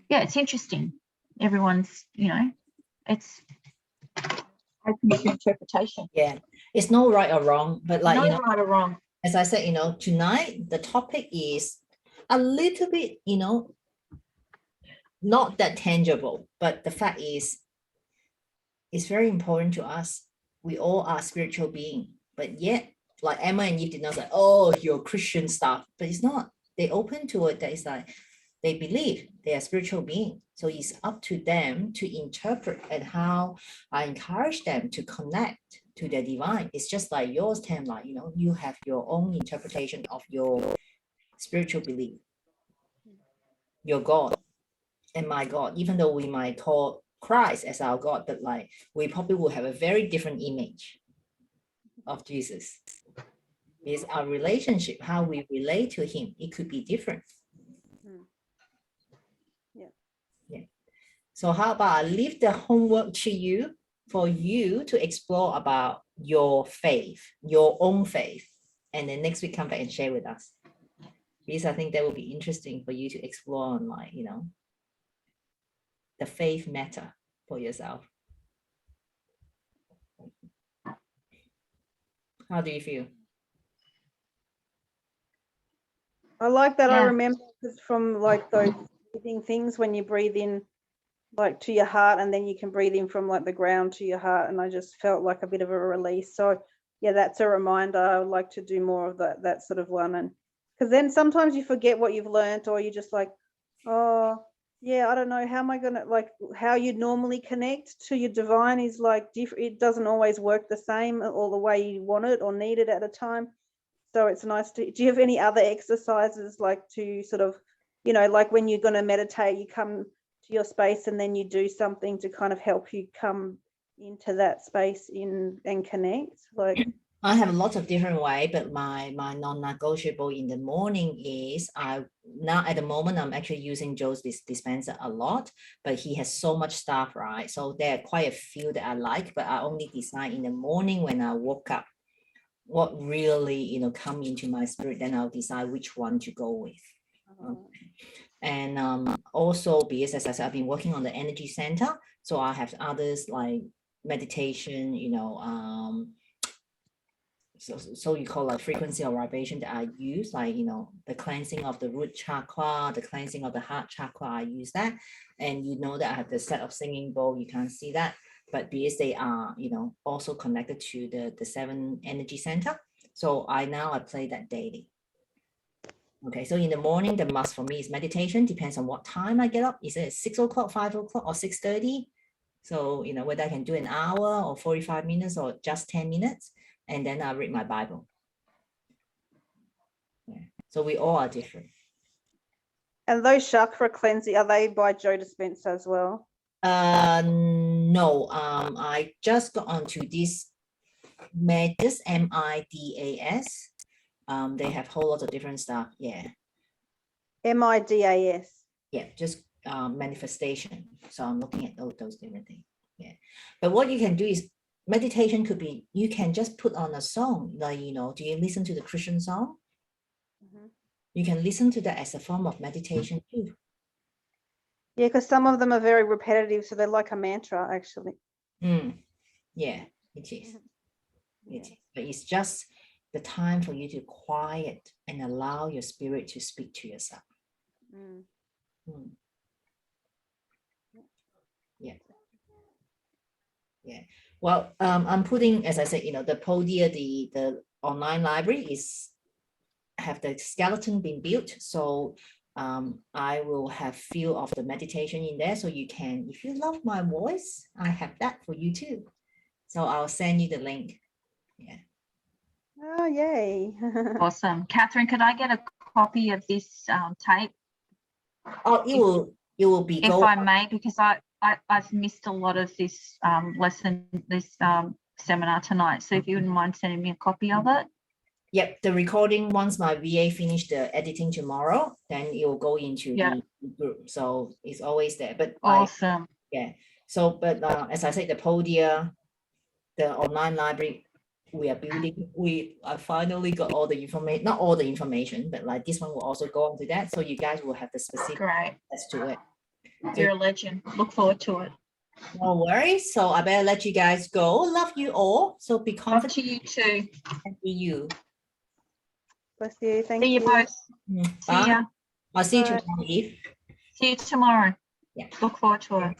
Yeah, it's interesting. Everyone's, it's open to interpretation. Yeah, it's no right or wrong, but like, no right or wrong. As I said, tonight the topic is a little bit, not that tangible, but the fact is, it's very important to us. We all are spiritual beings, but yet, like Emma and Eve did not say, oh, you're Christian stuff, but it's not. They open to it. That is like, they believe they are spiritual beings. So it's up to them to interpret and how I encourage them to connect to their divine. It's just like yours, Tam, like, you have your own interpretation of your spiritual belief, your God and my God, even though we might call Christ as our God, but like we probably will have a very different image. of Jesus. Because our relationship, how we relate to him, it could be different. Yeah. So how about I leave the homework to you for you to explore about your faith, your own faith, and then next week come back and share with us. Because I think that will be interesting for you to explore on, like, the faith matter for yourself. How do you feel? I like that. I Yeah. remember from like those breathing things when you breathe in like to your heart and then you can breathe in from like the ground to your heart, and I just felt like a bit of a release. So yeah, that's a reminder. I would like to do more of that sort of one, and because then sometimes you forget what you've learned, or you're just like, oh yeah, I don't know, how am I gonna, like, how you normally connect to your divine is like different. It doesn't always work the same or the way you want it or need it at a time. So it's nice to, do you have any other exercises like to sort of, like when you're going to meditate, you come to your space and then you do something to kind of help you come into that space and connect? Like, I have lots of different ways, but my non-negotiable in the morning is now at the moment I'm actually using Joe's dispenser a lot, but he has so much stuff, right? So there are quite a few that I like, but I only decide in the morning when I woke up what really come into my spirit, then I'll decide which one to go with. And also because, as I said, I've been working on the energy center, so I have others like meditation, so you call like frequency or vibration that I use, like the cleansing of the root chakra, the cleansing of the heart chakra, I use that. And that I have the set of singing bowl, you can't see that, but because they are also connected to the 7 energy center, so I play that daily. Okay, so in the morning the must for me is meditation. Depends on what time I get up. Is it 6 o'clock, 5 o'clock, or 6:30? So whether I can do an hour or 45 minutes or just 10 minutes, and then I read my Bible. Yeah. So we all are different. and those chakra cleansing, are they by Joe Dispenza as well? No. I just got onto this Midas, MIDAS. They have whole lot of different stuff. Yeah. MIDAS. Yeah, just manifestation. So I'm looking at those different things. Yeah. But what you can do is meditation could be, you can just put on a song, like, do you listen to the Christian song? You can listen to that as a form of meditation too. Yeah, because some of them are very repetitive, so they're like a mantra, actually. Yeah, it is. It is. But it's just the time for you to quiet and allow your spirit to speak to yourself. Yeah. Yeah. Well, I'm putting, as I said, the Podia, the online library have the skeleton been built. So I will have few of the meditation in there. So you can, if you love my voice, I have that for you too. So I'll send you the link. Yeah. Oh, yay. Awesome. Catherine, could I get a copy of this tape? Oh, it will be, if I may, because I've missed a lot of this lesson, this seminar tonight. So if you wouldn't mind sending me a copy of it. Yep, the recording, once my VA finish the editing tomorrow, then it will go into the group. So it's always there. But awesome. Yeah. So, but as I said, the Podia, the online library we are building, I finally got all the information, not all the information, but like this one will also go into that. So you guys will have the specific access to it. You're a legend. Look forward to it. No worries. So I better let you guys go. Love you all. So be confident. Love to you too. And be you. Bless you. Thank See you. you both. Bye. See ya. I'll see you Bye. tomorrow, Eve. See you tomorrow. Yeah. Look forward to it.